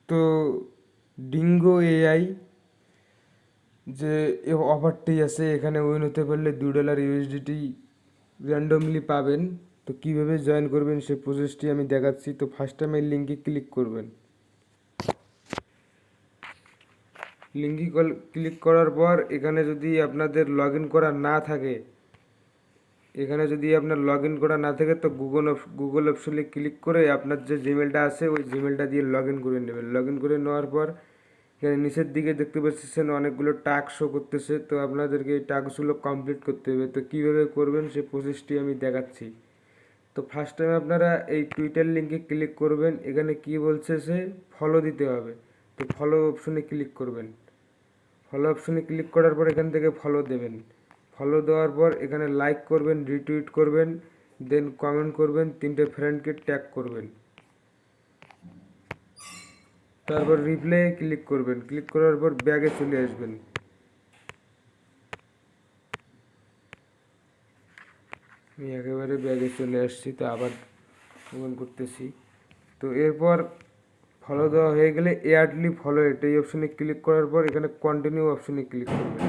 তো dingo AI যে অফারটি আছে, এখানে উইন হতে পারলে $2 USDT র্যান্ডমলি পাবেন। তো কিভাবে জয়েন করবেন সেই প্রসেসটি আমি দেখাচ্ছি। তো ফার্স্ট টাইম এই লিঙ্কে ক্লিক করবেন। লিঙ্কে ক্লিক করার পর এখানে যদি আপনাদের লগ ইন করা না থাকে, তো গুগল অপশনে ক্লিক করে আপনার যে জিমেলটা আছে ওই জিমেলটা দিয়ে লগ ইন করে নেবেন। লগ ইন করে নেওয়ার পর এখানে নিচের দিকে দেখতে পাচ্ছেন অনেকগুলো টাস্ক শো করতেছে। তো আপনাদেরকে এই টাস্কগুলো কমপ্লিট করতে হবে। তো কীভাবে করবেন সেই প্রসেসটি আমি দেখাচ্ছি। তো ফার্স্ট টাইম আপনারা এই টুইটার লিঙ্কে ক্লিক করবেন। এখানে কি বলছে সে ফলো দিতে হবে। তো ফলো অপশনে ক্লিক করবেন। ফলো অপশনে ক্লিক করার পর এখান থেকে ফলো দেবেন। ফলো দেওয়ার পর এখানে লাইক করবেন, রিটুইট করবেন, দেন কমেন্ট করবেন, 3টে ফ্রেন্ডকে ট্যাগ করবেন। তারপর রিপ্লাই ক্লিক করবেন। ক্লিক করার পর ব্যাগে চলে আসবেন। আমি একেবারে ব্যাগে চলে আসছি। তো আবার ওপেন করতেছি। তো এরপর ফলো দেওয়া হয়ে গেলে এয়ারলি ফলো ইট এই অপশনে ক্লিক করার পর এখানে কন্টিনিউ অপশনে ক্লিক করবেন।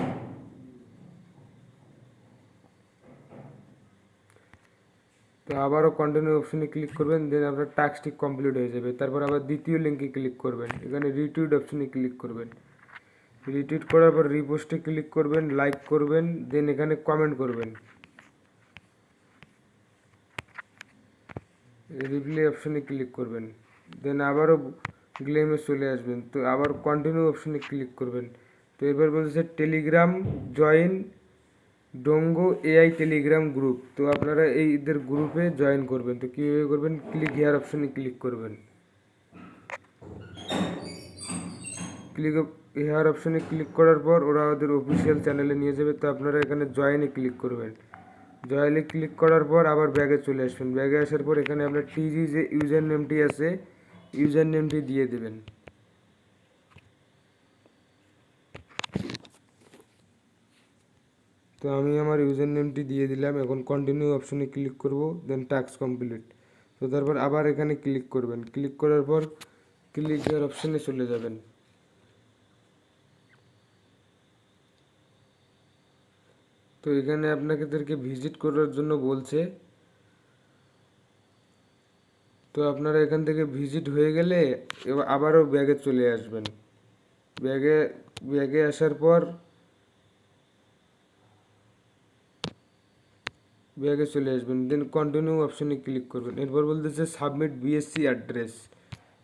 তো আবারও কন্টিনিউ অপশনে ক্লিক করবেন, দেন আপনার টাস্কটি কমপ্লিট হয়ে যাবে। তারপর আবার দ্বিতীয় লিঙ্কে ক্লিক করবেন। এখানে রিটুইট অপশনে ক্লিক করবেন। রিটুইট করার পর রিপোস্টে ক্লিক করবেন, লাইক করবেন, দেন এখানে কমেন্ট করবেন। রিপ্লাই অপশনে ক্লিক করবেন, দেন আবারও গ্লেমে চলে আসবেন। তো আবার কন্টিনিউ অপশনে ক্লিক করবেন। তো এবার বলছে টেলিগ্রাম জয়েন ডোঙ্গো এআই টেলিগ্রাম গ্রুপ। তো আপনারা এদের গ্রুপে জয়েন করবেন। তো কীভাবে করবেন, ক্লিক হেয়ার অপশনে ক্লিক করবেন। ক্লিক হেয়ার অপশনে ক্লিক করার পর ওরা ওদের অফিসিয়াল চ্যানেলে নিয়ে যাবে। তো আপনারা এখানে জয়েনে ক্লিক করবেন। জয়েনে ক্লিক করার পর আবার ব্যাগে চলে আসবেন। ব্যাগে আসার পর এখানে আপনার টিজি যে ইউজার নেমটি আছে, ইউজার নেমটি দিয়ে দেবেন। তো আমি আমার ইউজার নেমটি দিয়ে দিলাম। এখন কন্টিনিউ অপশনে ক্লিক করব, দেন টাস্ক কমপ্লিট। তো তারপর আবার এখানে ক্লিক করবেন। ক্লিক করার পর ক্লিক হেয়ার অপশনে চলে যাবেন। তো এখানে আপনাদেরকে ভিজিট করার জন্য বলছে। তো আপনারা এখান থেকে ভিজিট হয়ে গেলে এবার আবারও ব্যাগে চলে আসবেন। ব্যাগে ব্যাগে আসার পর ব্যাগে চলে আসবেন, দেন কন্টিনিউ অপশনে ক্লিক করবেন। এরপর বলতেছে সাবমিট বিএসসি অ্যাড্রেস।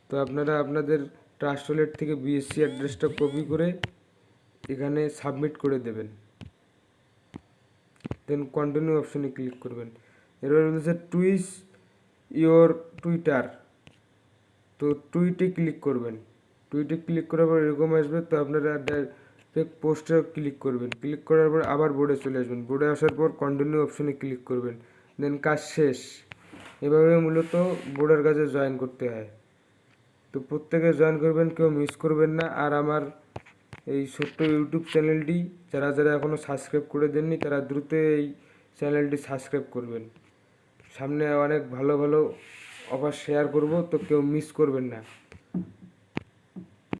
তো আপনারা আপনাদের ট্রাস্ট ওয়ালেট থেকে বিএসসি অ্যাড্রেসটা কপি করে এখানে সাবমিট করে দেবেন, দেন কন্টিনিউ অপশনে ক্লিক করবেন। এরপর বলতেছে টুইস ইওর টুইটার। তো টুইটে ক্লিক করবেন। টুইটে ক্লিক করার পর এরকম আসবে। তো আপনারা পোস্টে ক্লিক করবেন। ক্লিক করার পর আবার বোর্ডে চলে আসবেন। বোর্ডে আসার পর কন্টিনিউ অপশনে ক্লিক করবেন, দেন কাজ শেষ। এভাবে মূলত বোর্ডের কাছে জয়েন করতে হয়। তো প্রত্যেকে জয়েন করবেন, কেউ মিস করবেন না। আর আমার এই ছোট্ট ইউটিউব চ্যানেলটি যারা যারা এখনও সাবস্ক্রাইব করে দেননি তারা দ্রুত এই চ্যানেলটি সাবস্ক্রাইব করবেন। সামনে অনেক ভালো ভালো অফার শেয়ার করব, তো কেউ মিস করবেন না।